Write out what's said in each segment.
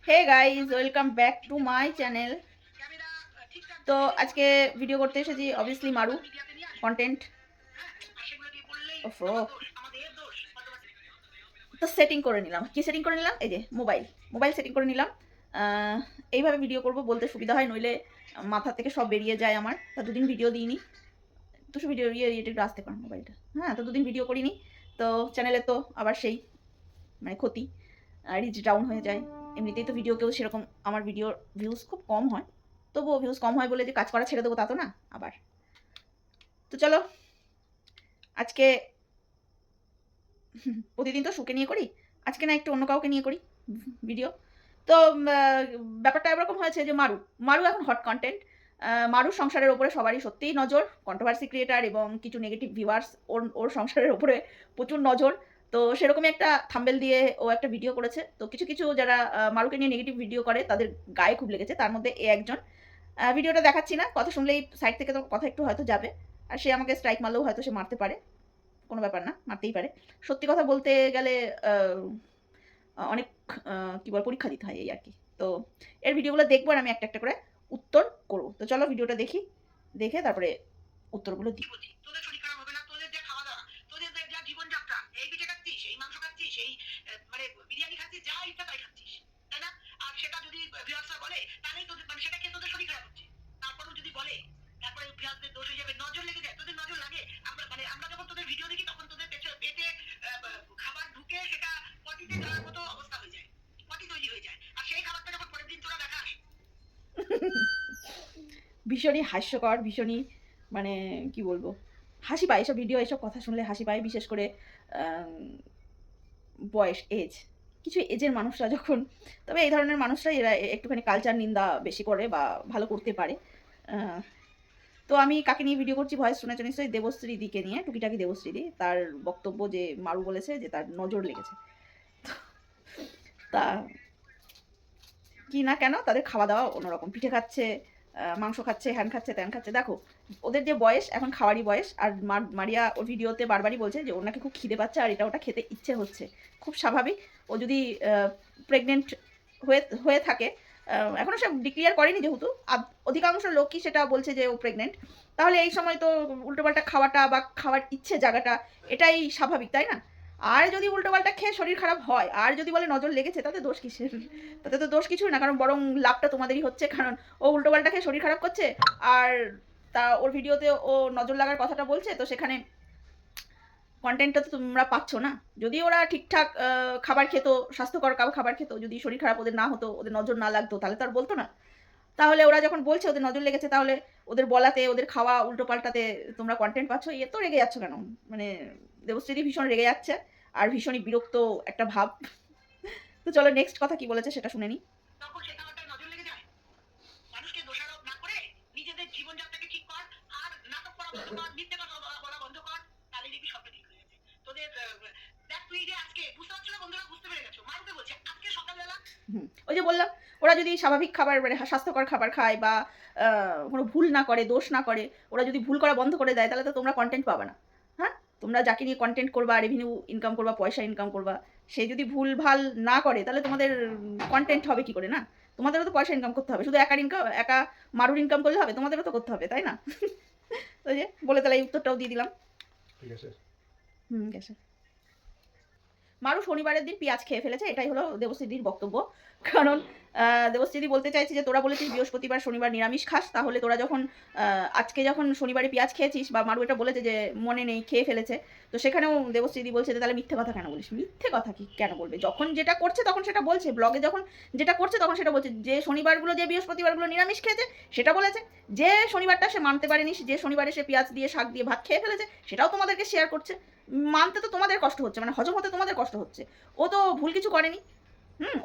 Hey guys, welcome back to my channel. তো আজকে video করতে এসেছি অবভিয়াসলি মারু কন্টেন্ট। তো সেটিং করে নিলাম। কি সেটিং করে নিলাম? এই যে মোবাইল সেটিং করে নিলাম। এইভাবে ভিডিও করব বলতে সুবিধা হয়, নইলে মাথা থেকে সব বেরিয়ে যায় আমার। তা দুদিন ভিডিও দিইনি, তো ভিডিও একটু আসতে পারেন মোবাইলটা। হ্যাঁ, তো দুদিন ভিডিও করিনি, তো চ্যানেলে তো আবার সেই মানে ক্ষতি, রিচ ডাউন হয়ে যায়। এমনিতেই তো ভিডিও কেউ সেরকম, আমার ভিডিওর ভিউজ খুব কম হয়, তবুও ভিউজ কম হয় বলে যে কাজ করা ছেড়ে দেবো তা তো না আবার। তো চলো আজকে প্রতিদিন তো সুকে নিয়ে করি, আজকে না একটু অন্য কাউকে নিয়ে করি ভিডিও। তো ব্যাপারটা এরকম হয়েছে যে মারু এখন হট কন্টেন্ট। মারুর সংসারের ওপরে সবারই সত্যিই নজর, কন্ট্রোভার্সি ক্রিয়েটার এবং কিছু নেগেটিভ ভিউয়ার্স, ওর সংসারের ওপরে প্রচুর নজর। তো সেরকমই একটা থাম্বেল দিয়ে ও একটা ভিডিও করেছে। তো কিছু কিছু যারা মারুকে নিয়ে নেগেটিভ ভিডিও করে তাদের গায়ে খুব লেগেছে, তার মধ্যে এ একজন। ভিডিওটা দেখাচ্ছি না, কথা শুনলেই সাইড থেকে তো কথা একটু হয়তো যাবে, আর সে আমাকে স্ট্রাইক মারলেও হয়তো সে মারতে পারে, কোনো ব্যাপার না, মারতেই পারে। সত্যি কথা বলতে গেলে অনেক কি বল পরীক্ষা দিতে হয় এই আর কি। তো এর ভিডিওগুলো দেখবো আর আমি একটা একটা করে উত্তর করবো। তো চলো ভিডিওটা দেখি, দেখে তারপরে উত্তরগুলো দিই। তোদের শরীর খারাপ হবে না? তোদের যে খাওয়া দাওয়া, তোদের যা জীবনযাত্রা, এই পিঠে খাচ্ছিস, এই মাংস খাচ্ছিস, এই মানে বিরিয়ানি খাচ্ছিস, যা ইচ্ছা তাই খাচ্ছিস, তাই না? আর সেটা যদি ভিউয়ার্সরা বলে তাহলেই তোদের মানে সেটা খেয়ে তোদের শরীর খারাপ হচ্ছে। তারপরেও যদি বলে তারপরে ভিউয়ার্সদের দোষ হয়ে যাবে, নজর লেগে যায়। তোদের নজর লাগে, আমরা যখন তোদের ভিডিও দেখি তখন তোদের পেটে খাবার ঢুকে সেটা পটিতে যাওয়ার মতো অবস্থা হয়ে যায়, পটি তৈরি হয়ে যায়। আর সেই খাবারটা যখন পরের দিন তোরা দেখাস ভীষণই হাস্যকর, ভীষণই মানে কি বলবো, হাসি পায় এসব ভিডিও, এসব কথা শুনলে হাসি পায়। বিশেষ করে বয়স, কিছু এজের মানুষরা যখন, তবে এই ধরনের মানুষরা এরা একটুখানি কালচার নিন্দা বেশি করে বা ভালো করতে পারে। তো আমি কাকে নিয়ে ভিডিও করছি ভয়েস শুনেছো নিশ্চয়ই, দেবশ্রী দিকে নিয়ে, টুকিটাকি দেবশ্রী দি। তার বক্তব্য যে মারু বলেছে যে তার নজর লেগেছে। তা কি না কেন, তাদের খাওয়া দাওয়া অন্যরকম, পিঠে খাচ্ছে, মাংস খাচ্ছে, হ্যান খাচ্ছে, ত্যান খাচ্ছে। দেখো ওদের যে বয়স এখন খাওয়ারই বয়স। আর মারিয়া ওর ভিডিওতে বারবারই বলছে যে ওর নাকি খুব খিদে পাচ্ছে আর এটা ওটা খেতে ইচ্ছে হচ্ছে। খুব স্বাভাবিক। ও যদি প্রেগনেন্ট হয়ে হয়ে থাকে, এখনও সে ডিক্লিয়ার করেনি যেহেতু, অধিকাংশ লোকই সেটা বলছে যে ও প্রেগনেন্ট, তাহলে এই সময় তো উল্টোপাল্টা খাওয়াটা বা খাওয়ার ইচ্ছে জায়গাটা এটাই স্বাভাবিক, তাই না? আর যদি উল্টোপাল্টা খেয়ে শরীর খারাপ হয় আর যদি বলে নজর লেগেছে, তাতে দোষ কিসের? তাতে তো দোষ কিছুই না, কারণ বরং লাভটা তোমাদেরই হচ্ছে, কারণ ও উল্টোপাল্টা খেয়ে শরীর খারাপ করছে। আর তা ওর ভিডিওতে ও নজর লাগার কথাটা বলছে, তো সেখানে কন্টেন্টটা তো তোমরা পাচ্ছ না। যদি ওরা ঠিকঠাক খাবার খেত, স্বাস্থ্যকর খাবার খেত, যদি শরীর খারাপ ওদের না হতো, ওদের নজর না লাগতো, তাহলে তো আর বলতো না। তাহলে ওরা যখন বলছে ওদের নজর লেগেছে, তাহলে ওদের বলাতে, ওদের খাওয়া উল্টো পাল্টাতে তোমরা কন্টেন্ট পাচ্ছ। তো রেগে যাচ্ছ কেন? মানে দেবশ্রী ভীষণ রেগে যাচ্ছে, আর ভীষণই বিরক্ত একটা ভাব। তো চলো নেক্সট কথা কি বলেছে সেটা শুনে নিই। তখন সে খাবারটার নজর লেগে যায়। মানুষকে দোষারোপ না করে নিজেদের জীবনযাত্রাকে ঠিক কর, আর নাটক করা বন্ধ কর, মিথ্যে কথা বলা বন্ধ কর, তাহলে দেখবি সবটা ঠিক হয়ে যাবে। তোদের দেখ, তুই যে আজকে বুঝতে পারছো না, বন্ধুরা বুঝতে পেরে গেছো, মারুকে বলছে আজকে সকালবেলা ওই যে বললাম, ওরা যদি স্বাভাবিক খাবার মানে স্বাস্থ্যকর খাবার খায় বা কোনো ভুল না করে, দোষ না করে, ওরা যদি ভুল করা বন্ধ করে দেয়, তাহলে তো তোমরা কন্টেন্ট পাবে না। হ্যাঁ, তোমরা যাকে নিয়ে কন্টেন্ট করবা, রেভিনিউ ইনকাম করবা, পয়সা ইনকাম করবা, সে যদি ভুল ভাল না করে, তাহলে তোমাদের কন্টেন্ট হবে কি করে? না, তোমাদেরও তো পয়সা ইনকাম করতে হবে। শুধু একা মারুর ইনকাম করলে হবে? তোমাদেরও তো করতে হবে, তাই না? তো যে বলে তাহলে এই উত্তরটাও দিয়ে দিলাম। ঠিক আছে। ঠিক আছে। মারু শনিবারের দিন পেঁয়াজ খেয়ে ফেলেছে, এটাই হলো দেবশ্রীদির বক্তব্য। কারণ দেবশ্রীদি বলতে চাইছে যে তোরা বলেছিস বৃহস্পতিবার শনিবার নিরামিষ খাস, তাহলে তোরা যখন আজকে যখন শনিবারে পেঁয়াজ খেয়েছিস, বা মারু এটা বলেছে যে মনে নেই খেয়ে ফেলেছে, তো সেখানেও দেবশ্রীদি বলছে যে তাহলে মিথ্যে কথা কেন বলিস? মিথ্যে কথা কি কেন বলবে? যখন যেটা করছে তখন সেটা বলছে, ব্লগে যখন যেটা করছে তখন সেটা বলছে। যে শনিবারগুলো, যে বৃহস্পতিবারগুলো নিরামিষ খেয়েছে সেটা বলেছে। যে শনিবারটা সে মানতে পারেনি, যে শনিবারে সে পেঁয়াজ দিয়ে শাক দিয়ে ভাত খেয়ে ফেলেছে, সেটাও তোমাদেরকে শেয়ার করছে। মানতে তো তোমাদের কষ্ট হচ্ছে, মানে হজম হতে তোমাদের কষ্ট হচ্ছে। ও তো ভুল কিছু করেনি।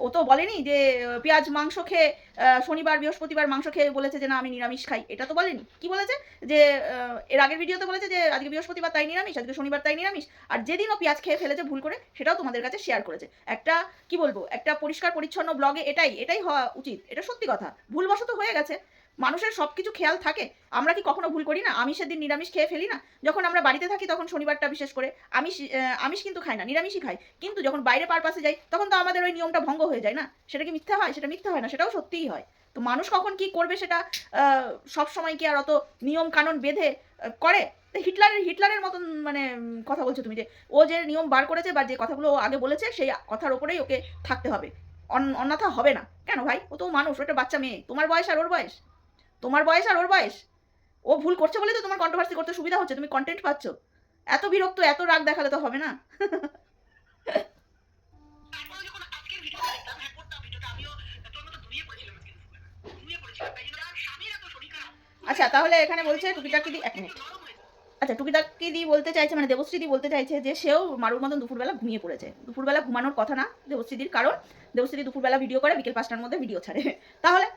ও তো বলেনি যে পেঁয়াজ মাংস খেয়ে শনিবার বৃহস্পতিবার মাংস খেয়ে বলেছে যে না আমি নিরামিষ খাই, এটা তো বলেনি। কি বলেছে যে এর আগের ভিডিওতে বলেছে যে আজকে বৃহস্পতিবার তাই নিরামিষ, আজকে শনিবার তাই নিরামিষ। আর যেদিনও পেঁয়াজ খেয়ে ফেলেছে ভুল করে, সেটাও তোমাদের কাছে শেয়ার করেছে। একটা কি বলবো, একটা পরিষ্কার পরিচ্ছন্ন ব্লগে এটাই হওয়া উচিত, এটা সত্যি কথা। ভুলবশত হয়ে গেছে, মানুষের সব কিছু খেয়াল থাকে। আমরা কি কখনো ভুল করি না? আমিষের দিন নিরামিষ খেয়ে ফেলি না? যখন আমরা বাড়িতে থাকি তখন শনিবারটা বিশেষ করে আমিষ কিন্তু খাই না, নিরামিষই খাই। কিন্তু যখন বাইরে পারপাসে যাই তখন তো আমাদের ওই নিয়মটা ভঙ্গ হয়ে যায় না? সেটা কি মিথ্যা হয়? সেটা মিথ্যা হয় না, সেটাও সত্যিই হয়। তো মানুষ কখন কি করবে সেটা সবসময় কি আর অত নিয়ম কানুন বেঁধে করে? হিটলারের মতন মানে কথা বলছো তুমি, যে ও যে নিয়ম বার করেছে বা যে কথাগুলো ও আগে বলেছে সেই কথার ওপরেই ওকে থাকতে হবে, অন্যথা হবে না। কেন ভাই? ও তো মানুষ, ও একটা বাচ্চা মেয়ে। তোমার বয়স আর ওর বয়স, তোমার বয়স আর ওর বয়স। ও ভুল করছে বলেই তো তোমার কন্ট্রোভার্সি করতে সুবিধা হচ্ছে, তুমি কন্টেন্ট পাচ্ছ। এত বিরক্ত, এত রাগ দেখালে তো হবে না। আচ্ছা, তাহলে এখানে বলছে টুকিটাকি দি, এক মিনিট। আচ্ছা, টুকিটাকি দি বলতে চাইছে, মানে দেবশ্রী দি বলতে চাইছে যে সেও মারুর মতন দুপুরবেলা ঘুমিয়ে পড়েছে। দুপুরবেলা ঘুমানোর কথা না দেবশ্রীদির, কারণ দেবশ্রী দুপুরবেলা ভিডিও করে, বিকেল 5টার মধ্যে ভিডিও ছাড়ে। তাহলে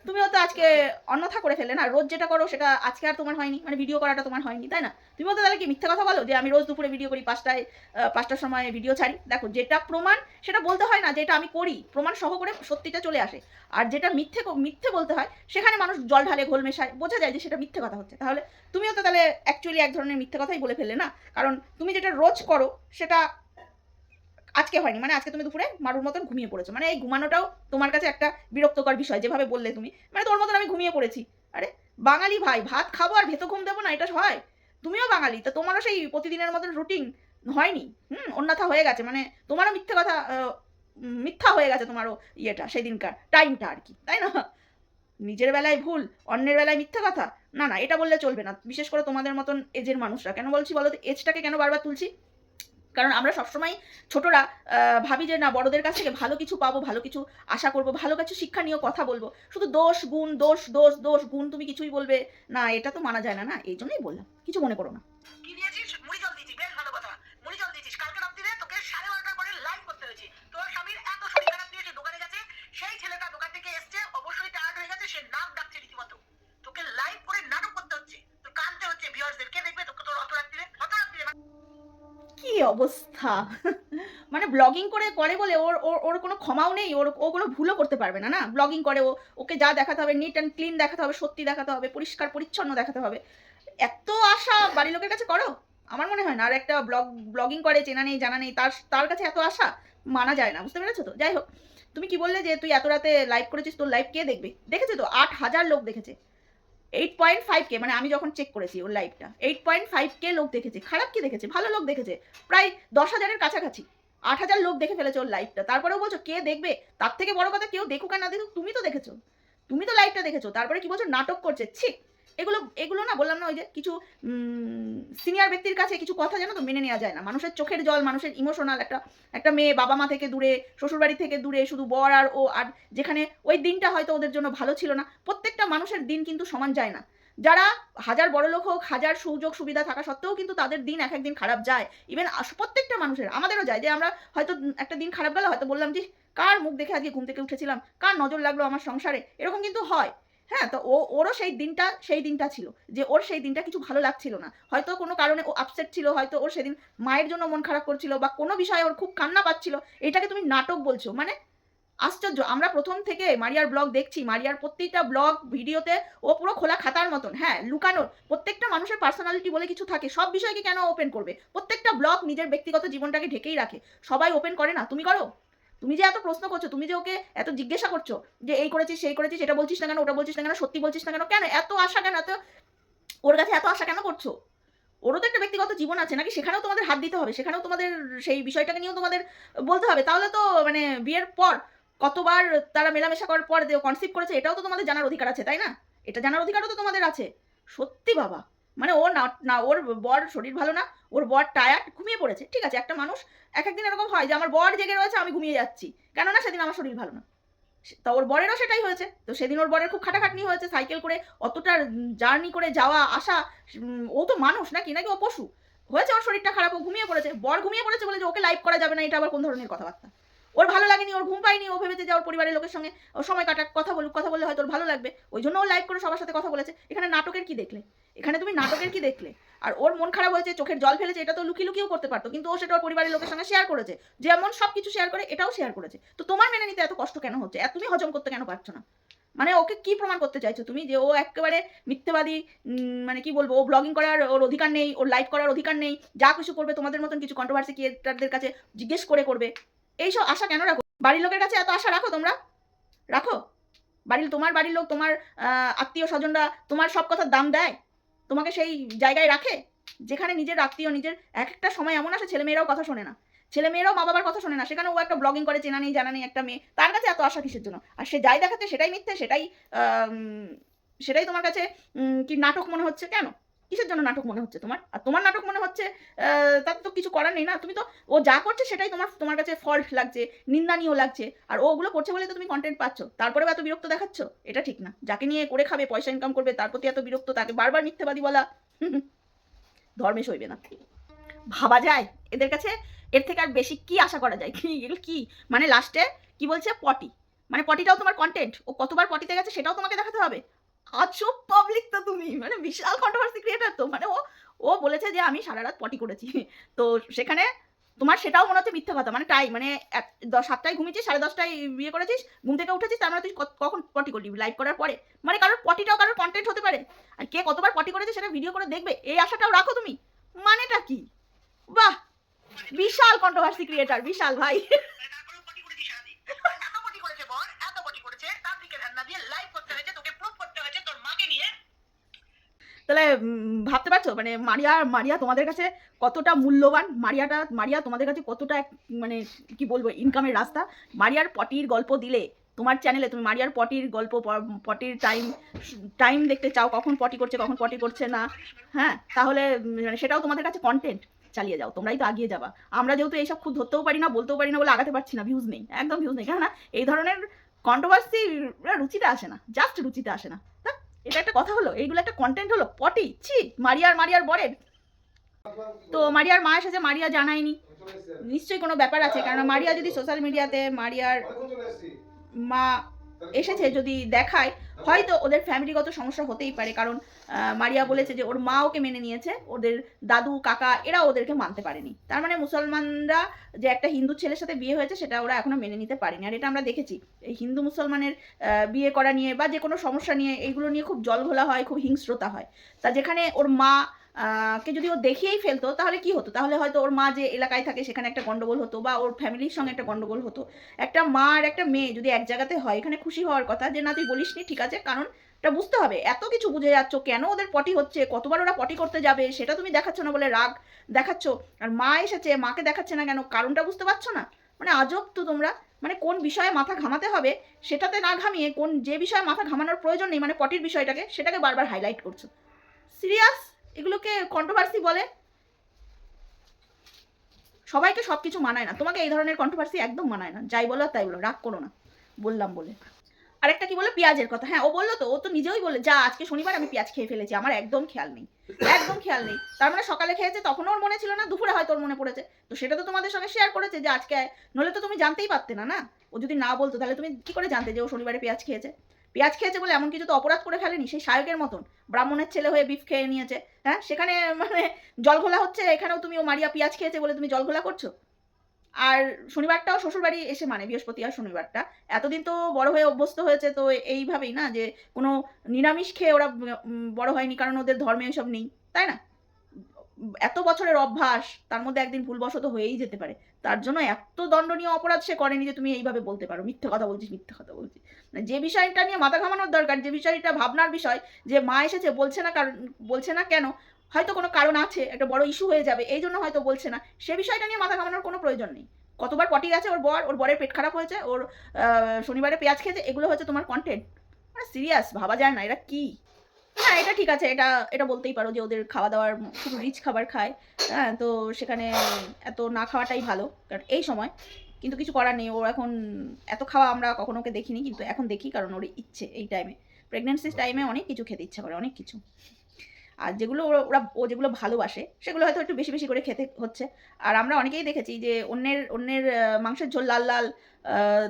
তুমিও তো আজকে অন্যথা করে ফেললে না? রোজ যেটা করো সেটা আজকে আর তোমার হয়নি, মানে ভিডিও করাটা তোমার হয়নি, তাই না? তুমিও তো তাহলে কি মিথ্যা কথা বলো যে আমি রোজ দুপুরে ভিডিও করি, 5টার সময় ভিডিও ছাড়ি? দেখো, যেটা প্রমাণ সেটা বলতে হয় না, যেটা আমি করি প্রমাণ সহ করে সত্যিটা চলে আসে। আর যেটা মিথ্যে মিথ্যে বলতে হয় সেখানে মানুষ জল ঢালে, ঘোল মেশায়, বোঝা যায় যে সেটা মিথ্যে কথা হচ্ছে। তাহলে তুমিও তো তাহলে অ্যাকচুয়ালি এক ধরনের মিথ্যে কথাই বলে ফেললে না? কারণ তুমি যেটা রোজ করো সেটা আজকে হয়নি, মানে আজকে তুমি দুপুরে মারুর মতন ঘুমিয়ে পড়েছো, মানে এই ঘুমানোটাও তোমার কাছে একটা বিরক্তকর বিষয়, যেভাবে বললে তুমি, মানে তোর মতন আমি ঘুমিয়ে পড়েছি। আরে বাঙালি ভাই, ভাত খাবো আর ভেতো ঘুম দেবো না, এটা হয়? তুমিও বাঙালি, তো তোমারও সেই প্রতিদিনের মতন রুটিন হয়নি। অন্যথা হয়ে গেছে, মানে তোমারও মিথ্যে কথা, মিথ্যা হয়ে গেছে তোমারও ইয়েটা, সেদিনকার টাইমটা আর কি, তাই না? নিজের বেলায় ভুল, অন্যের বেলায় মিথ্যা কথা, না না, এটা বললে চলবে না, বিশেষ করে তোমাদের মতন এজের মানুষরা। কেন বলছি বলো তো? এজটাকে কেন বারবার তুলছি? কারণ আমরা সবসময় ছোটরা ভাবি যে না, বড়দের কাছ থেকে ভালো কিছু পাবো, ভালো কিছু আশা করবো, ভালো কিছু শিক্ষা নিয়েও কথা বলবো। শুধু দোষ গুণ, দোষ দোষ দোষ গুণ, তুমি কিছুই বলবে না, এটা তো মানা যায় না, না? এই জন্যই বললাম, কিছু মনে করো না। কি দিয়েছিস? মুড়ি জল দিয়েছি, বেশ ভালো কথা। মুড়ি জল দিয়েছিস, কালকে রাত্রিরে তোকে 12:30টার পরে লাইভ করতে হয়েছে। তোর স্বামীর এত শরীর খারাপ নিয়ে সে দোকানে গেছে, সেই ছেলেটা দোকান থেকে এসছে, অবশ্যই টায়ার্ড হয়ে গেছে, সে নাক ডাকছে রীতিমতো। তোকে লাইভ করে নাটক করতে হচ্ছে, তোর কাঁদতে হচ্ছে, ভিউয়ার্সদের কে দেখবে তোকে? তোর অত রাত্রিরে, কি অবস্থা! মানে ব্লগিং করে করে বলে ওর ওর ওর কোনো ক্ষমাও নেই, ও কোনো ভুলও করতে পারবে না, না? ব্লগিং করে ও, ওকে যা দেখাতে হবে নিট অ্যান্ড ক্লিন দেখাতে হবে, সত্যি দেখাতে হবে, পরিষ্কার পরিচ্ছন্ন দেখাতে হবে। এত আশা বাড়ির লোকের কাছে করো? আমার মনে হয় না। আর একটা ব্লগিং করে, চেনা নেই জানা নেই, তার তার কাছে এত আশা মানা যায় না, বুঝতে পেরেছো তো? যাই হোক, তুমি কি বললে যে তুই এত রাতে লাইভ করেছিস, তোর লাইভ কে দেখবে? দেখেছে তো 8,000 লোক দেখেছে। 8.5K, মানে আমি যখন চেক করেছি ওর লাইভটা, 8.5K লোক দেখেছে। খারাপ কি দেখেছে? ভালো লোক দেখেছে, প্রায় 10,000-এর কাছাকাছি। 8,000 লোক দেখে ফেলেছে ওর লাইভটা, তারপরেও বলছো কে দেখবে? তার থেকে বড় কথা, কেউ দেখুক আর না দেখুক, তুমি তো দেখেছো, তুমি তো লাইভটা দেখেছো, তারপরে কি বলছো নাটক করছে? ছি! এগুলো এগুলো না, বললাম না ওই যে কিছু সিনিয়র ব্যক্তির কাছে কিছু কথা জানো তো মেনে নেওয়া যায় না। মানুষের চোখের জল, মানুষের ইমোশনাল, একটা একটা মেয়ে বাবা মা থেকে দূরে, শ্বশুরবাড়ি থেকে দূরে, শুধু বর আর ও, আর যেখানে ওই দিনটা হয়তো ওদের জন্য ভালো ছিল না। প্রত্যেকটা মানুষের দিন কিন্তু সমান যায় না। যারা হাজার বড়লোক হোক, হাজার সুযোগ সুবিধা থাকা সত্ত্বেও কিন্তু তাদের দিন এক একদিন খারাপ যায়। ইভেন প্রত্যেকটা মানুষের, আমাদেরও যায়, যে আমরা হয়তো একটা দিন খারাপ গেল, হয়তো বললাম যে কার মুখ দেখে আজকে ঘুম থেকে উঠেছিলাম, কার নজর লাগলো আমার সংসারে, এরকম কিন্তু হয়। হ্যাঁ, তো ওরও সেই দিনটা ছিল যে ওর সেই দিনটা কিছু ভালো লাগছিল না, হয়তো কোনো কারণে ও আপসেট ছিল, হয়তো ওর সেদিন মায়ের জন্য মন খারাপ করছিল, বা কোনো বিষয়ে ওর খুব কান্না পাচ্ছিল। এটাকে তুমি নাটক বলছো? মানে আশ্চর্য! আমরা প্রথম থেকে মারিয়ার ব্লগ দেখছি, মারিয়ার প্রত্যেকটা ব্লগ ভিডিওতে ও পুরো খোলা খাতার মতন, হ্যাঁ, লুকানোর। প্রত্যেকটা মানুষের পার্সোনালিটি বলে কিছু থাকে, সব বিষয়কে কেন ওপেন করবে? প্রত্যেকটা ব্লগ নিজের ব্যক্তিগত জীবনটাকে ঢেকেই রাখে, সবাই ওপেন করে না, তুমি করো? তুমি যে এত প্রশ্ন করছো, তুমি যে ওকে এত জিজ্ঞাসা করছো যে এই করেছিস সেই করেছিস, এটা বলছিস না কেন, ওটা বলছিস না কেন, সত্যি বলছিস না কেন, কেন এত আশা, কেন এত ওর কাছে এত আশা কেন করছো? ওরও তো একটা ব্যক্তিগত জীবন আছে নাকি? সেখানেও তোমাদের হাত দিতে হবে, সেখানেও তোমাদের সেই বিষয়টাকে নিয়েও তোমাদের বলতে হবে। তাহলে তো মানে বিয়ের পর কতবার তারা মেলামেশা করার পর যে কনসিভ করেছে, এটাও তো তোমাদের জানার অধিকার আছে, তাই না? এটা জানার অধিকারও তো তোমাদের আছে। সত্যি বাবা, মানে ও না না, ওর বর শরীর ভালো না, ওর বর টায়ার্ড, ঘুমিয়ে পড়েছে, ঠিক আছে। একটা মানুষ এক একদিন এরকম হয় যে আমার বর জেগে রয়েছে, আমি ঘুমিয়ে যাচ্ছি, কেননা সেদিন আমার শরীর ভালো না। তা ওর বরেরও সেটাই হয়েছে, তো সেদিন ওর বরের খুব খাটাখাটনি হয়েছে, সাইকেল করে অতটা জার্নি করে যাওয়া আসা। ও তো মানুষ নাকি, নাকি ও পশু? হয়েছে ওর শরীরটা খারাপ, ও ঘুমিয়ে পড়েছে, বর ঘুমিয়ে পড়েছে বলে যে ওকে লাইভ করা যাবে না, এটা আবার কোন ধরনের কথাবার্তা? ওর ভালো লাগেনি, ওর ঘুম পায়নি, ও ভেবেছে যে ওর পরিবারের লোকের সঙ্গে ও সময় কাটা, কথা বললে হয়তো ওর ভালো লাগবে, ওই জন্য ও লাইভ করে সবার সাথে কথা বলেছে। এখানে নাটকের কি দেখলে? এখানে তুমি নাটকের কি দেখলে? আর ওর মন খারাপ হয়েছে, চোখের জল ফেলেছে, এটা তো লুকিয়ে লুকিয়েও করতে পারতো, কিন্তু ও সেটা ওর পরিবারের লোকের সঙ্গে শেয়ার করেছে, যেমন সবকিছু শেয়ার করে এটাও শেয়ার করেছে। তো তোমার মেনে নিতে এত কষ্ট কেন হচ্ছে? তুমি হজম করতে কেন পারছো না? মানে ওকে কি প্রমাণ করতে চাইছো তুমি যে ও একেবারে মিথ্যেবাদী? মানে কি বলবো, ও ব্লগিং করার ওর অধিকার নেই, ওর লাইভ করার অধিকার নেই, যা কিছু করবে তোমাদের মতন কিছু কন্ট্রোভার্সি ক্রিয়েটারদের কাছে জিজ্ঞেস করে করবে। এইসব আশা কেন রাখো? বাড়ির লোকের কাছে এত আশা রাখো তোমরা? রাখো? তোমার বাড়ির লোক, তোমার আত্মীয় স্বজনরা তোমার সব কথার দাম দেয়? তোমাকে সেই জায়গায় রাখে যেখানে নিজের আত্মীয়, নিজের এক একটা সময় এমন আসে ছেলেমেয়েরাও কথা শোনে না, ছেলেমেয়েরাও মা বাবার কথা শোনে না, সেখানে ও একটা ব্লগিং করে, চেনা নেই জানা নেই একটা মেয়ে, তার কাছে এত আশা কিসের জন্য? আর সে যাই দেখাচ্ছে সেটাই মিথ্যে, সেটাই তোমার কাছে কি নাটক মনে হচ্ছে কেন? কিসের জন্য নাটক মনে হচ্ছে তোমার? আর তোমার নাটক মনে হচ্ছে তাতে তো কিছু করার নেই না। তুমি তো, ও যা করছে সেটাই তোমার কাছে ফল্ট লাগছে, নিন্দানীয় লাগছে, আর ওগুলো করছে বলে তো তুমি কন্টেন্ট পাচ্ছ, তারপরেও এত বিরক্ত দেখাচ্ছ। এটা ঠিক না। যাকে নিয়ে করে খাবে, পয়সা ইনকাম করবে, তার প্রতি এত বিরক্ত, তাকে বারবার মিথ্যেবাদী বলা ধর্মে সইবে না। ভাবা যায় এদের কাছে এর থেকে আর বেশি কি আশা করা যায়? কি এগুলো কি? মানে লাস্টে কি বলছে? পটি। মানে পটিটাও তোমার কন্টেন্ট। ও কতবার পটিতে গেছে সেটাও তোমাকে দেখাতে হবে? আজব পাবলিক তো তুমি, মানে বিশাল কন্ট্রোভার্সি ক্রিয়েটার তো। মানে ও ও বলেছে যে আমি সারা রাত পটি করেছি, তো সেখানে তোমার সেটাও মনে হচ্ছে মিথ্যা কথা। মানে টাইম, মানে 7টায় ঘুমিয়েছিস, 10:30টায় বিয়ে করেছিস, ঘুম থেকে উঠেছিস, তার মানে তুই কখন পটি করলি? লাইভ করার পরে? মানে কারোর পটিটাও কারোর কন্টেন্ট হতে পারে। আর কে কতবার পটি করেছে সেটা ভিডিও করে দেখবে, এই আশাটাও রাখো তুমি? মানেটা কি? বাহ, বিশাল কন্ট্রোভার্সি ক্রিয়েটার, বিশাল ভাই। তাহলে ভাবতে পারছো মানে মারিয়া তোমাদের কাছে কতটা মূল্যবান? মারিয়া তোমাদের কাছে কতটা মানে কি বলবো, ইনকামের রাস্তা। মারিয়ার পটির গল্প দিলে তোমার চ্যানেলে, তুমি মারিয়ার পটির গল্প, পটির টাইম দেখতে চাও, কখন পটি করছে কখন পটি করছে না, হ্যাঁ, তাহলে মানে সেটাও তোমাদের কাছে কন্টেন্ট। চালিয়ে যাও, তোমরাই তো আগিয়ে যাবা। আমরা যেহেতু এইসব খুব ধরতেও পারি না, বলতেও পারি না বলে আগাতে পারছি না, ভিউজ নেই, একদম ভিউজ নেই। কেননা এই ধরনের কন্ট্রোভার্সি রুচিতে আসে না, জাস্ট রুচিতে আসে না। এটা একটা কথা হলো? এইগুলো একটা কন্টেন্ট হলো? পটি ছি! মারিয়ার বরের। তো মারিয়ার মা এসেছে, মারিয়া জানায়নি, নিশ্চয়ই কোনো ব্যাপার আছে। কারণ মারিয়া যদি সোশ্যাল মিডিয়াতে মারিয়ার মা এসেছে যদি দেখায়, হয়তো ওদের ফ্যামিলিগত সমস্যা হতেই পারে। কারণ মারিয়া বলেছে যে ওর মা ওকে মেনে নিয়েছে, ওদের দাদু কাকা এরা ওদেরকে মানতে পারেনি। তার মানে মুসলমানরা যে একটা হিন্দু ছেলের সাথে বিয়ে হয়েছে সেটা ওরা এখনো মেনে নিতে পারেনি। আর এটা আমরা দেখেছি এই হিন্দু মুসলমানের বিয়ে করা নিয়ে বা যে কোনো সমস্যা নিয়ে, এইগুলো নিয়ে খুব জলঘোলা হয়, খুব হিংস্রতা হয়। তা যেখানে ওর মা কে যদি ও দেখিয়েই ফেলতো তাহলে কি হতো? তাহলে হয়তো ওর মা যে এলাকায় থাকে সেখানে একটা গন্ডগোল হতো, বা ওর ফ্যামিলির সঙ্গে একটা গন্ডগোল হতো। একটা মা আর একটা মেয়ে যদি এক জায়গাতে হয়, এখানে খুশি হওয়ার কথা যে না তুই বলিসনি, ঠিক আছে, কারণ এটা বুঝতে হবে। এত কিছু বুঝে যাচ্ছ, কেন ওদের পটি হচ্ছে, কতবার ওরা পটি করতে যাবে সেটা তুমি দেখাচ্ছ না বলে রাগ দেখাচ্ছ। আর মা এসেছে, মাকে দেখাচ্ছে না কেন? কারণটা বুঝতে পারছো না? মানে আজব তো তোমরা। মানে কোন বিষয়ে মাথা ঘামাতে হবে সেটাতে না ঘামিয়ে, যে বিষয়ে মাথা ঘামানোর প্রয়োজন নেই, মানে পটির বিষয়টাকে, সেটাকে বারবার হাইলাইট করছো। সিরিয়াস? এগুলোকে কন্ট্রোভার্সি বলে? সবাইকে সবকিছু মানায় না, তোমাকে এই ধরনের কন্ট্রোভার্সি একদম মানায় না। যাই বলো তাই বলো, রাগ করো না, বললাম বলে। আরেকটা কি বলে, পেঁয়াজের কথা। হ্যাঁ, ও বললো তো, ও তো নিজেই বলে, যা আজকে শনিবার আমি পেঁয়াজ খেয়ে ফেলেছি, আমার একদম খেয়াল নেই, একদম খেয়াল নেই। তার মানে সকালে খেয়েছে, তখন ওর মনে ছিল না, দুপুরে হয়তো ওর মনে পড়েছে। তো সেটা তো তোমাদের সঙ্গে শেয়ার করেছে যে আজকে, নলে তো তুমি জানতেই পারতে না। না, ও যদি না বলতো তাহলে তুমি কি করে জানতে যে ও শনিবারে পেঁয়াজ খেয়েছে? পেঁয়াজ খেয়েছে বলে এমন কিছু তো অপরাধ করে ফেলেনি। সেই শায়কের মতন ব্রাহ্মণের ছেলে হয়ে বিফ খেয়ে নিয়েছে, হ্যাঁ, সেখানে মানে জলঘোলা হচ্ছে। এখানেও তুমি ও মারিয়া পেঁয়াজ খেয়েছে বলে তুমি জলঘোলা করছো। আর শনিবারটাও শ্বশুরবাড়ি এসে মানে বৃহস্পতি আর শনিবারটা, এতদিন তো বড় হয়ে অভ্যস্ত হয়েছে, তো এইভাবেই না যে কোনো নিরামিষ খেয়ে ওরা বড় হয়নি, কারণ ওদের ধর্মে এসব নেই, তাই না? এত বছরের অভ্যাস, তার মধ্যে একদিন ভুলবশত হয়েই যেতে পারে। তার জন্য এত দণ্ডনীয় অপরাধ সে করেনি যে তুমি এইভাবে বলতে পারো মিথ্যে কথা বলছিস, মিথ্যে কথা বলছিস। মানে যে বিষয়টা নিয়ে মাথা ঘামানোর দরকার, যে বিষয়টা ভাবনার বিষয়, যে মা এসেছে বলছে না, কারণ বলছে না কেন? হয়তো কোনো কারণ আছে, একটা বড় ইস্যু হয়ে যাবে এই জন্য হয়তো বলছে না, সে বিষয়টা নিয়ে মাথা ঘামানোর কোনো প্রয়োজন নেই। কতবার পটি গেছে ওর বরের পেট খারাপ হয়েছে, ওর শনিবারে পেঁয়াজ খেয়েছে, এগুলো হচ্ছে তোমার কন্টেন্ট? মানে সিরিয়াস, ভাবা যায় না এরা কি। হ্যাঁ, এটা ঠিক আছে, এটা এটা বলতেই পারো যে ওদের খাওয়া দাওয়ার খুব রিচ খাবার খায়, হ্যাঁ, তো সেখানে এত না খাওয়াটাই ভালো, কারণ এই সময়। কিন্তু কিছু করার নেই, ও এখন এত খাওয়া আমরা কখনো ওকে দেখিনি, কিন্তু এখন দেখি, কারণ ওর ইচ্ছে এই টাইমে, প্রেগনেন্সির টাইমে অনেক কিছু খেতে ইচ্ছা করে, অনেক কিছু। আর যেগুলো ও যেগুলো ভালোবাসে সেগুলো হয়তো একটু বেশি বেশি করে খেতে হচ্ছে। আর আমরা অনেকেই দেখেছি যে অন্যের মাংসের ঝোল লাল লাল,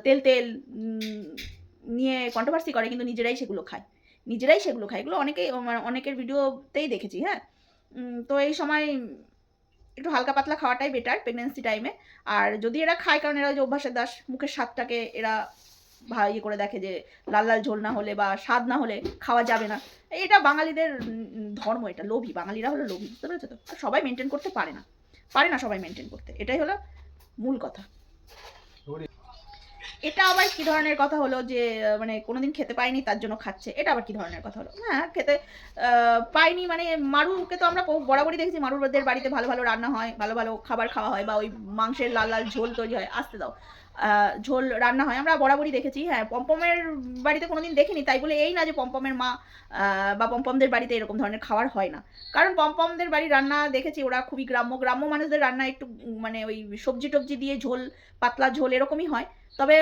তেল তেল নিয়ে কন্ট্রোভার্সি করে, কিন্তু নিজেরাই সেগুলো খায়। এগুলো অনেকের ভিডিওতেই দেখেছি, হ্যাঁ। তো এই সময় একটু হালকা পাতলা খাওয়াটাই বেটার প্রেগনেন্সি টাইমে। আর যদি এরা খায়, কারণ এরা যে অভ্যাসের দাস, মুখের স্বাদটাকে এরা ইয়ে করে দেখে যে লাল লাল ঝোল না হলে বা স্বাদ না হলে খাওয়া যাবে না। এটা বাঙালিদের ধর্ম, এটা লোভী, বাঙালিরা হলো লোভী, বুঝতে পেরেছো তো? সবাই মেনটেন করতে পারে না, সবাই মেনটেন করতে, এটাই হলো মূল কথা। এটা আবার কি ধরনের কথা হলো যে মানে কোনোদিন খেতে পাইনি তার জন্য খাচ্ছে, এটা আবার কি ধরনের কথা হলো? হ্যাঁ, খেতে পাইনি মানে মারুকে তো আমরা বরাবরই দেখেছি মারুদের বাড়িতে ভালো ভালো রান্না হয়, ভালো ভালো খাবার খাওয়া হয়, বা ওই মাংসের লাল লাল ঝোল তৈরি হয়, আসতে দাও, ঝোল রান্না হয়, আমরা বরাবরই দেখেছি। হ্যাঁ, পম্পমের বাড়িতে কোনোদিন দেখিনি, তাই বলে এই না যে পম্পমের মা বা পম্পমদের বাড়িতে এরকম ধরনের খাবার হয় না। কারণ পম্পমদের বাড়ির রান্না দেখেছি, ওরা খুবই গ্রাম্য মানুষদের রান্না একটু মানে ওই সবজি টবজি দিয়ে ঝোল, পাতলা ঝোল এরকমই হয়। তবে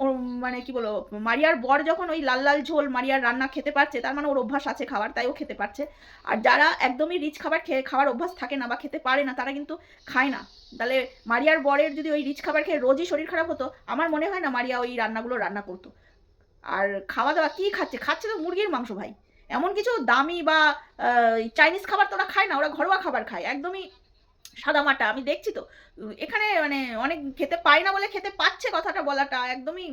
ওর মানে কি বলবো, মারিয়ার বর যখন ওই লাল লাল ঝোল মারিয়ার রান্না খেতে পারছে, তার মানে ওর অভ্যাস আছে খাবার, তাই ও খেতে পারছে। আর যারা একদমই রিচ খাবার খাওয়ার অভ্যাস থাকে না বা খেতে পারে না, তারা কিন্তু খায় না। তাহলে মারিয়ার বরের যদি ওই রিচ খাবার খেয়ে রোজই শরীর খারাপ হতো, আমার মনে হয় না মারিয়া ওই রান্নাগুলো রান্না করতো। আর খাওয়া দাওয়া কি খাচ্ছে তো মুরগির মাংস ভাই। এমন কিছু দামি বা চাইনিজ খাবার তো ওরা খায় না, ওরা ঘরোয়া খাবার খায়, একদমই সাদামাটা। আমি দেখছি তো এখানে মানে অনেক খেতে পায় না বলে খেতে পাচ্ছে, কথাটা বলাটা একদমই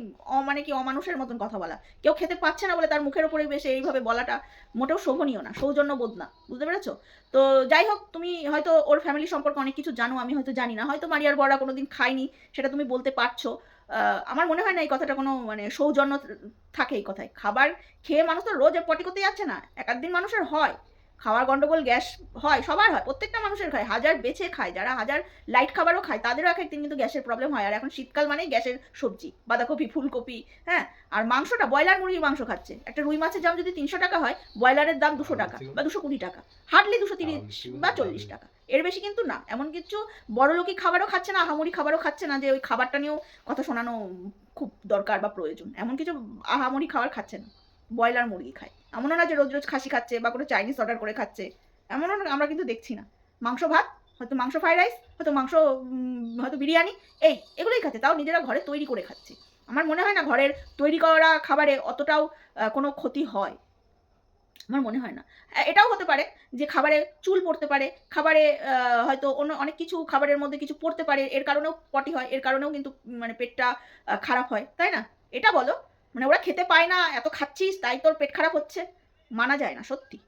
মানে কি অমানুষের মতন কথা বলা। কেউ খেতে পাচ্ছে না বলে তার মুখের উপরে বেশি এইভাবে বলাটা মোটেও শোভনীয় না, সৌজন্য বোধ না, বুঝতে পেরেছো? তো যাই হোক, তুমি হয়তো ওর ফ্যামিলি সম্পর্কে অনেক কিছু জানো, আমি হয়তো জানি না, হয়তো মারিয়ার বড়া কোনোদিন খাইনি, সেটা তুমি বলতে পারছো। আমার মনে হয় না এই কথাটা কোনো মানে সৌজন্য থাকে এই কথায়। খাবার খেয়ে মানুষ তো রোজ পটি করতে যাচ্ছে না, এক দিন মানুষের হয় খাওয়ার গন্ডগোল, গ্যাস হয়, সবার হয়, প্রত্যেকটা মানুষের খায়, হাজার বেছে খায়, যারা হাজার লাইট খাবারও খায় তাদেরও এক একদিন কিন্তু গ্যাসের প্রবলেম হয়। আর এখন শীতকাল মানেই গ্যাসের সবজি, বাঁধাকপি, ফুলকপি, হ্যাঁ। আর মাংসটা ব্রয়লার মুরগির মাংস খাচ্ছে, একটা রুই মাছের দাম যদি 300 টাকা হয়, ব্রয়লারের দাম 200 টাকা বা 220 টাকা, হার্ডলি 230 বা 40 টাকা, এর বেশি কিন্তু না। এমন কিছু বড়লোকি খাবারও খাচ্ছে না, আহামরি খাবারও খাচ্ছে না যে ওই খাবারটা নিয়েও কথা শোনানো খুব দরকার বা প্রয়োজন, এমন কিছু আহামরি খাবার খাচ্ছে না, ব্রয়লার মুরগি খায়। এমনও না যে রোজ রোজ খাসি খাচ্ছে বা কোনো চাইনিজ অর্ডার করে খাচ্ছে, এমনও আমরা কিন্তু দেখছি না। মাংস ভাত, হয়তো মাংস ফ্রাইড রাইস, হয়তো মাংস হয়তো বিরিয়ানি, এগুলোই খাচ্ছে, তাও নিজেরা ঘরে তৈরি করে খাচ্ছে। আমার মনে হয় না ঘরের তৈরি করা খাবারে অতটাও কোনো ক্ষতি হয়, আমার মনে হয় না। এটাও হতে পারে যে খাবারে চুল পড়তে পারে, খাবারে হয়তো অন্য অনেক কিছু খাবারের মধ্যে কিছু পড়তে পারে, এর কারণেও পটি হয়, এর কারণেও কিন্তু মানে পেটটা খারাপ হয়, তাই না? এটা বলো, মানে ওরা খেতে পায় না, এত খাচ্ছিস তাই তোর পেট খারাপ হচ্ছে, মানা যায় না সত্যি।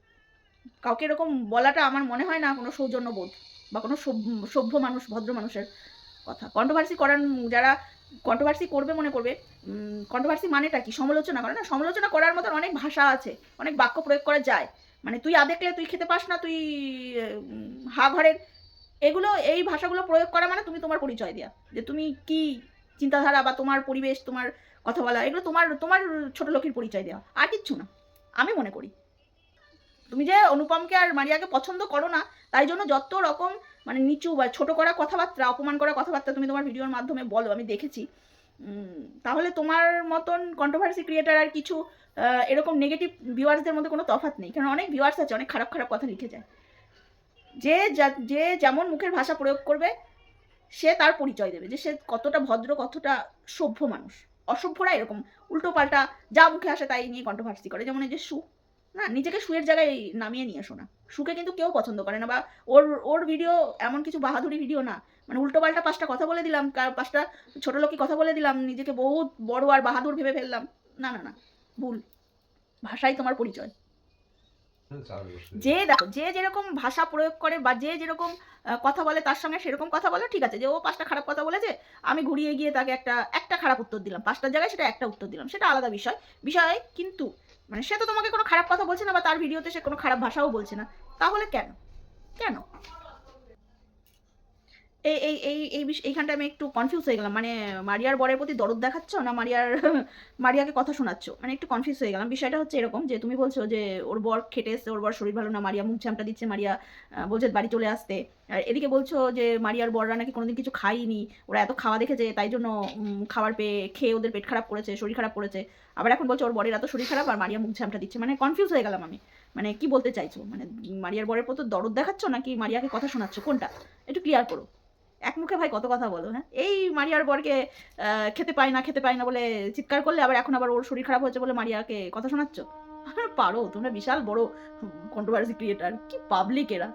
কাউকে এরকম বলাটা আমার মনে হয় না কোনো সৌজন্যবোধ বা কোনো সভ্য মানুষ, ভদ্র মানুষের কথা। কন্ট্রোভার্সি করার যারা কন্ট্রোভার্সি করবে মনে করবে, কন্ট্রোভার্সি মানেটা কি? সমালোচনা করে না, সমালোচনা করার মতন অনেক ভাষা আছে, অনেক বাক্য প্রয়োগ করা যায়। মানে তুই দেখলে তুই খেতে পাস না, তুই হা ঘরের, এগুলো এই ভাষাগুলো প্রয়োগ করা মানে তুমি তোমার পরিচয় দেওয়া, যে তুমি কি চিন্তাধারা বা তোমার পরিবেশ, তোমার কথা বলা, এগুলো তোমার তোমার ছোট লোকের পরিচয় দেওয়া, আর কিচ্ছু না আমি মনে করি। তুমি যে অনুপমকে আর মারিয়াকে পছন্দ করো না, তাই জন্য যত রকম মানে নিচু বা ছোট করা কথাবার্তা, অপমান করা কথাবার্তা তুমি তোমার ভিডিওর মাধ্যমে বলো, আমি দেখেছি। তাহলে তোমার মতন কন্ট্রোভার্সি ক্রিয়েটার আর কিছু এরকম নেগেটিভ ভিউয়ার্সদের মধ্যে কোনো তফাৎ নেই, কারণ অনেক ভিউয়ার্স আছে অনেক খারাপ খারাপ কথা লিখে যায়। যে যেমন মুখের ভাষা প্রয়োগ করবে সে তার পরিচয় দেবে যে সে কতটা ভদ্র, কতটা সভ্য মানুষ। অসভ্যরা এরকম উল্টো পাল্টা যা মুখে আসে তাই নিয়ে কন্ট্রোভার্সি করে, যেমন এই যে না, নিজেকে শুয়ের জায়গায় নামিয়ে নিয়ে শোনা, সুকে কিন্তু কেউ পছন্দ করে না, বা ওর ওর ভিডিও এমন কিছু বাহাদুরি ভিডিও না, মানে উল্টো পাল্টা 5টা কথা বলে দিলাম, 5টা ছোট লোকই কথা বলে দিলাম, নিজেকে বহুত বড় আর বাহাদুর ভেবে ফেললাম, না না না, ভুল। ভাষাই তোমার পরিচয়। যে দেখো যে যেরকম ভাষা প্রয়োগ করে বা যে যেরকম কথা বলে তার সঙ্গে সেরকম কথা বলে, ঠিক আছে, যে ও 5টা খারাপ কথা বলেছে, আমি ঘুরিয়ে গিয়ে তাকে একটা খারাপ উত্তর দিলাম, 5টার জায়গায় সেটা একটা উত্তর দিলাম, সেটা আলাদা বিষয়। কিন্তু মানে সে তো তোমাকে কোনো খারাপ কথা বলছে না, বা তার ভিডিওতে সে কোনো খারাপ ভাষাও বলছে না, তাহলে কেন কেন এই এই এই এই এইখানটা আমি একটু কনফিউজ হয়ে গেলাম। মানে মারিয়ার বরের প্রতি দরদ দেখাচ্ছ না মারিয়াকে কথা শোনাচ্ছ, মানে একটু কনফিউজ হয়ে গেলাম। বিষয়টা হচ্ছে এরকম যে তুমি বলছো যে ওর বর খেটে এসছে, ওর বর শরীর ভালো না, মারিয়া মুখ ঝামটা দিচ্ছে, মারিয়া বলছে বাড়ি চলে আসতে। আর এদিকে বলছো যে মারিয়ার বররা নাকি কোনোদিন কিছু খাইনি, ওরা এত খাওয়া দেখেছে তাই জন্য খাবার পেয়ে খেয়ে ওদের পেট খারাপ করেছে, শরীর খারাপ করেছে। আবার এখন বলছো ওর বরের এত শরীর খারাপ আর মারিয়া মুখ ঝামটা দিচ্ছে, মানে কনফিউজ হয়ে গেলাম আমি। মানে কি বলতে চাইছো? মানে মারিয়ার বরের প্রতি দরদ দেখাচ্ছ নাকি মারিয়াকে কথা শোনাচ্ছ, কোনটা একটু ক্লিয়ার করো। এক মুখে ভাই কত কথা বলো, হ্যাঁ? এই মারিয়ার বরকে খেতে পায় না বলে চিৎকার করলে, আবার এখন আবার ওর শরীর খারাপ হয়েছে বলে মারিয়াকে কথা শোনাচ্ছ। পারো তোমরা, বিশাল বড় কন্ট্রোভার্সি ক্রিয়েটার, কি পাবলিক এরা।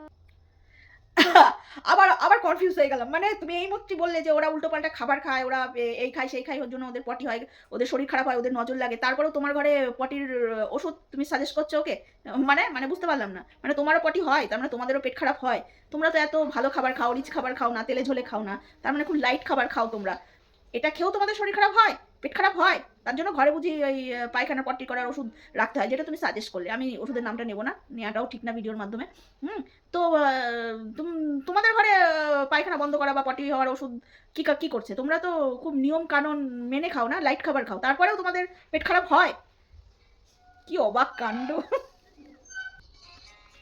আবার আবার কনফিউজ হয়ে গেলাম। মানে তুমি এই মাত্রই বললে যে ওরা উল্টোপাল্টা খাবার খায়, ওরা এই খায় সেই খায়, ওর জন্য ওদের পটি হয়, ওদের শরীর খারাপ হয়, ওদের নজর লাগে। তারপরেও তোমার ঘরে পটির ওষুধ তুমি সাজেস্ট করছো ওকে? মানে মানে বুঝতে পারলাম না। মানে তোমারও পটি হয়, তার মানে তোমাদেরও পেট খারাপ হয়। তোমরা তো এত ভালো খাবার খাও, রিচ খাবার খাও না, তেলে ঝোলে খাও না। তার মানে খুব লাইট খাবার খাও তোমরা। এটা খেয়েও তোমাদের শরীর খারাপ হয়, পেট খারাপ হয়। তার জন্য ঘরে বুঝি ওই পায়খানা পট্টি করার ওষুধ রাখতে হয়, যেটা তুমি সাজেস্ট করলে। আমি ওষুধের নামটা নেবো না, নেওয়াটাও ঠিক না ভিডিওর মাধ্যমে। হুম। তো তোমাদের ঘরে পায়খানা বন্ধ করা বা পটি হওয়ার ওষুধ কি করছে? তোমরা তো খুব নিয়ম কানুন মেনে খাও না, লাইট খাবার খাও, তারপরেও তোমাদের পেট খারাপ হয়। কি অবাক কাণ্ড!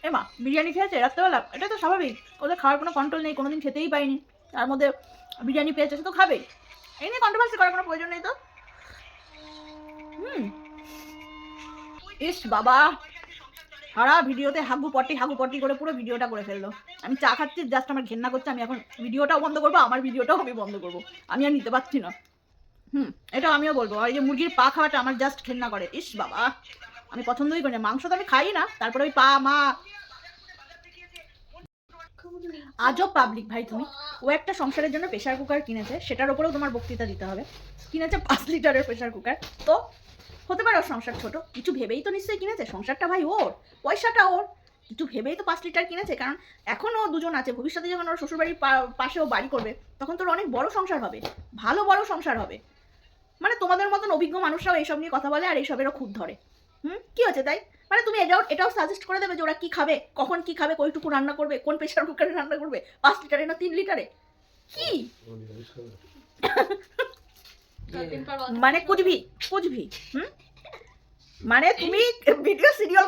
এমা বিরিয়ানি খেয়েছে রাত্রেবেলা, এটা তো স্বাভাবিক। ওদের খাওয়ার কোনো কন্ট্রোল নেই, কোনোদিন খেতেই পাইনি, তার মধ্যে বিরিয়ানি পেয়েছে, সে তো খাবেই। এই নিয়ে কন্ট্রোভার্সি করার কোনো প্রয়োজন নেই তো। হুম। ইস বাবা, সারা ভিডিওতে হাগু পটি করে পুরো ভিডিওটা করে ফেললো। আমি চা খাচ্ছি, জাস্ট আমার ঘেন্না করছে। আমি এখন ভিডিওটাও বন্ধ করবো, আমার ভিডিওটাও আমি বন্ধ করবো। আমি আর নিতে পারছি না। এটা আমিও বলবো। আর এই যে মুরগির পা খাওয়াটা আমার জাস্ট ঘেন্না করে। ইস বাবা, আমি পছন্দই করি না, মাংস তো আমি খাই না, তারপরে ওই পা মা। আজব পাবলিক ভাই তুমি। ও একটা সংসারের জন্য প্রেশার কুকার কিনেছে, সেটার উপরেও তোমার বক্তৃতা দিতে হবে। কিনেছে 5 লিটারের প্রেশার কুকার। তো হতে পারে ওর সংসার ছোট, কিছু ভেবেই তো নিশ্চয়ই কিনেছে। সংসারটা ভাই ওর, পয়সাটা ওর, কিছু ভেবেই তো 5 লিটার কিনেছে। কারণ এখনও দুজন আছে, ভবিষ্যতে যখন ওর শ্বশুরবাড়ির পাশেও বাড়ি করবে, তখন তোর অনেক বড় সংসার হবে, ভালো বড় সংসার হবে। মানে তোমাদের মতন অভিজ্ঞ মানুষরাও এইসব নিয়ে কথা বলে আর এইসবেরও খুব ধরে। কি হচ্ছে তাই? মানে তুমি এটাও সাজেস্ট করে দেবে যে ওরা কি খাবে, কখন কি খাবে, কইটুকু রান্না করবে, কোন প্রেশার কুকারে রান্না করবে, 5 লিটারে না 3 লিটারে? কি মানে কুচবি কুচবি। মানে তুমি ভিডিও শিডিউল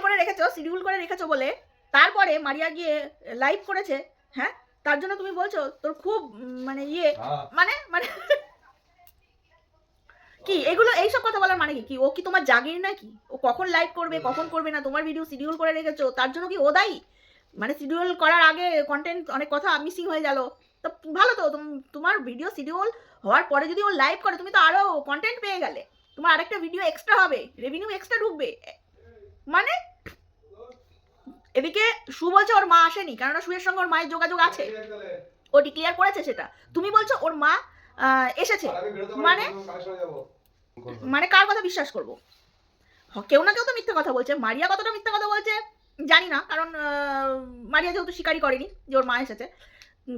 করে রেখেছো বলে তারপরে মারিয়া গিয়ে লাইভ করেছে, হ্যাঁ, তার জন্য তুমি বলছো তোর খুব মানে মানে মানে কি এগুলো, এইসব কথা বলার মানে কি? ও কি তোমার জাগির নাকি? ও কখন লাইভ করবে কখন করবে না, তোমার ভিডিও শিডিউল করে রেখেছো, তার জন্য কি ও দায়ী? মানে শিডিউল করার আগে কন্টেন্ট অনেক কথা মিসিং হয়ে গেল, তো ভালো তো। তোমার ভিডিও শিডিউল হওয়ার পরে যদি ও লাইভ করে, তুমি তো আরো কন্টেন্ট পেয়ে গেলে, তোমার আরেকটা ভিডিও এক্সট্রা হবে, রেভিনিউ এক্সট্রা ঢুকবে। মানে এদিকে সু বলছে ওর মা আসেনি, কেননা সুয়ের সঙ্গে ওর মায়ের যোগাযোগ আছে, ও ডিক্লেয়ার করেছে সেটা। তুমি বলছো ওর মা এসেছে। মানে মানে কার কথা বিশ্বাস করবো? কেউ না কেউ তো মিথ্যে কথা বলছে। মারিয়া কতটা মিথ্যে কথা বলছে জানি না, কারণ মারিয়া যেহেতু স্বীকারই করেনি যে ওর মা এসেছে।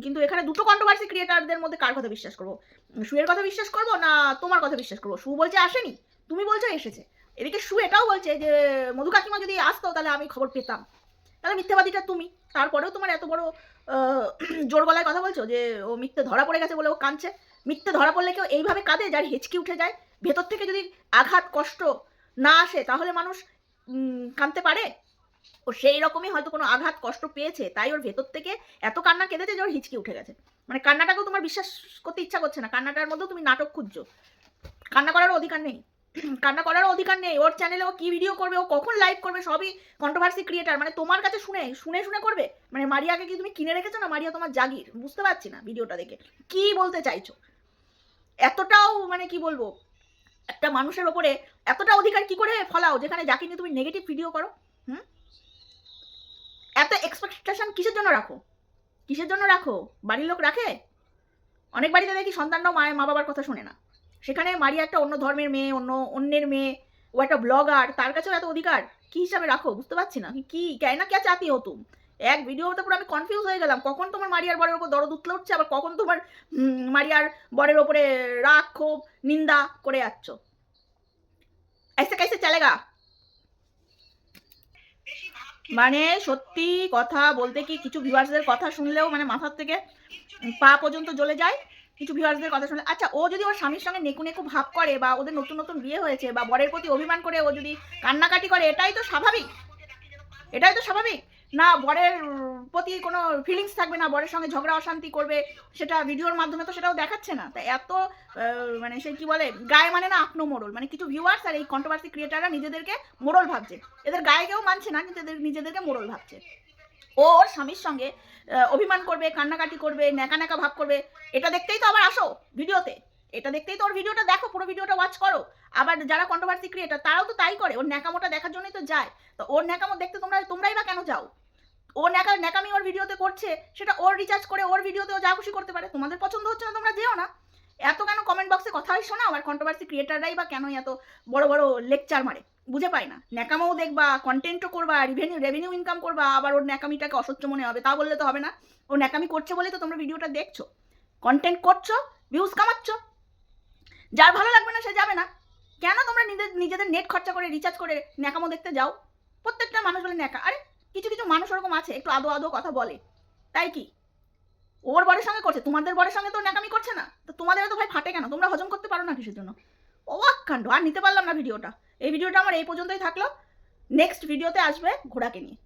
কিন্তু এখানে দুটো কন্ট্রোভার্সি ক্রিয়েটারদের মধ্যে কার কথা বিশ্বাস করবো? সুয়ের কথা বিশ্বাস করবো না তোমার কথা বিশ্বাস করবো? সু বলছে আসেনি, তুমি বলছো এসেছে। এদিকে সু এটাও বলছে যে মধু কাকিমা যদি আসতো তাহলে আমি খবর পেতাম। তাহলে মিথ্যাবাদীটা তুমি। তারপরেও তোমার এত বড় জোর গলায় কথা বলছো যে ও মিথ্যে ধরা পড়ে গেছে বলে ও কাঁদছে। মিথ্যে ধরা পড়লে কেউ এইভাবে কাঁদে যার হেঁচকি উঠে যায়? ভেতর থেকে যদি আঘাত কষ্ট না আসে তাহলে মানুষ কাঁদতে পারে? ও সেই রকমই হয়তো কোনো আঘাত কষ্ট পেয়েছে, তাই ওর ভেতর থেকে এত কান্না কেঁদেছে যে ওর হিচকি উঠে গেছে। মানে কান্নাটাকেও তোমার বিশ্বাস করতে ইচ্ছা করছে না, কান্নাটার মধ্যেও তুমি নাটক খুঁজছো। কান্না করারও অধিকার নেই, কান্না করারও অধিকার নেই। ওর চ্যানেলে ও কি ভিডিও করবে, ও কখন লাইভ করবে, সবই কন্ট্রোভার্সি ক্রিয়েটার। মানে তোমার কাছে শুনে শুনে শুনে করবে? মানে মারিয়াকে কি তুমি কিনে রেখেছো না মারিয়া তোমার জাগির? বুঝতে পারছি না ভিডিওটা দেখে কি বলতে চাইছো। এতটাও মানে কি বলবো, একটা মানুষের ওপরে এতটা অধিকার কি করে ফলাও যেখানে যাকে নিয়ে তুমি নেগেটিভ ভিডিও করো? এত এক্সপেকটেশন কিসের জন্য রাখো? কিসের জন্য রাখো? বাড়ির লোক রাখে? অনেক বাড়িতে দেখি সন্তানরাও মা বাবার কথা শোনে না। সেখানে মারিয়া একটা অন্য ধর্মের মেয়ে, অন্যের মেয়ে, ও একটা ব্লগার, তার কাছেও এত অধিকার কি হিসাবে রাখো? বুঝতে পারছি না কি কেনা কে চাতি হো তুম। এক ভিডিওতে পুরো আমি কনফিউজ হয়ে গেলাম, কখন তোমার মারিয়ার বরের ওপর দরদ উতলে উঠছে, আবার কখন তোমার মারিয়ার বরের ওপরে রাগ ক্ষোভ নিন্দা করে যাচ্ছ। ऐसे कैसे चलेगा? মানে সত্যি কথা বলতে কি, কিছু ভিউয়ার্সদের কথা শুনলেও মানে মাথার থেকে পা পর্যন্ত জ্বলে যায় কিছু ভিউয়ার্সদের কথা শুনলে। আচ্ছা, ও যদি ওর স্বামীর সঙ্গে নেকু নেকু ভাব করে, বা ওদের নতুন নতুন বিয়ে হয়েছে, বা বরের প্রতি অভিমান করে ও যদি কান্নাকাটি করে, এটাই তো স্বাভাবিক। এটাই তো স্বাভাবিক না? বরের প্রতি কোনো ফিলিংস থাকবে না, বরের সঙ্গে ঝগড়া অশান্তি করবে, সেটা ভিডিওর মাধ্যমে তো সেটাও দেখাচ্ছে না। তাই এত মানে সে কি বলে, গায়ে মানে না আপনো মোড়ল। মানে কিছু ভিউয়ার্স আর এই কন্ট্রোভার্সি ক্রিয়েটাররা নিজেদেরকে মোড়ল ভাবছে। এদের গায়ে কেউ মানছে না, কিন্তু এদের নিজেদেরকে মোড়ল ভাবছে। ও ওর স্বামীর সঙ্গে অভিমান করবে, কান্নাকাটি করবে, ন্যাকা ন্যাকা ভাব করবে, এটা দেখতেই তো আবার আসো ভিডিওতে। এটা দেখতেই তো ওর ভিডিওটা দেখো, পুরো ভিডিওটা ওয়াচ করো। আবার যারা কন্ট্রোভার্সি ক্রিয়েটার তারাও তো তাই করে, ওর ন্যাকামোটা দেখার জন্যই তো যায়। তো ওর ন্যাকামো দেখতে তোমরাই বা কেন যাও? ও ন্যাকামি ওর ভিডিওতে করছে, সেটা ওর রিচার্জ করে ওর ভিডিওতেও যা খুশি করতে পারে। তোমাদের পছন্দ হচ্ছে না, তোমরা যেও না। এত কেন কমেন্ট বক্সে কথা শোনাও? আর কন্ট্রোভার্সি ক্রিয়েটাররাই বা কেন এত বড় বড় লেকচার মারে? বুঝে পাই না। ন্যাকামাও দেখবা, কন্টেন্টও করবা, রেভিনিউ ইনকাম করবা, আবার ওর ন্যাকামিটাকে অসহ্য মনে হবে, তা বললে তো হবে না। ও ন্যাকামি করছে বলেই তো তোমরা ভিডিওটা দেখছো, কন্টেন্ট করছো, ভিউজ কামাচ্ছ। যার ভালো লাগবে না সে যাবে না। কেন তোমরা নিজেদের নেট খরচা করে রিচার্জ করে ন্যাকামো দেখতে যাও? প্রত্যেকটা মানুষ বলে ন্যাকা। আরে কিছু কিছু মানুষ ওরকম আছে, একটু আদো আদো কথা বলে, তাই কি? ওর বরের সঙ্গে করছে, তোমাদের বরের সঙ্গে তো ন্যাকামি করছে না, তো তোমাদের তো ভাই ফাটে কেন? তোমরা হজম করতে পারো না কিসের জন্য? অবাক কাণ্ড। আর নিতে পারলাম না ভিডিওটা। এই ভিডিওটা আমার এই পর্যন্তই থাকলো। নেক্সট ভিডিওতে আসবে ঘোড়াকে নিয়ে।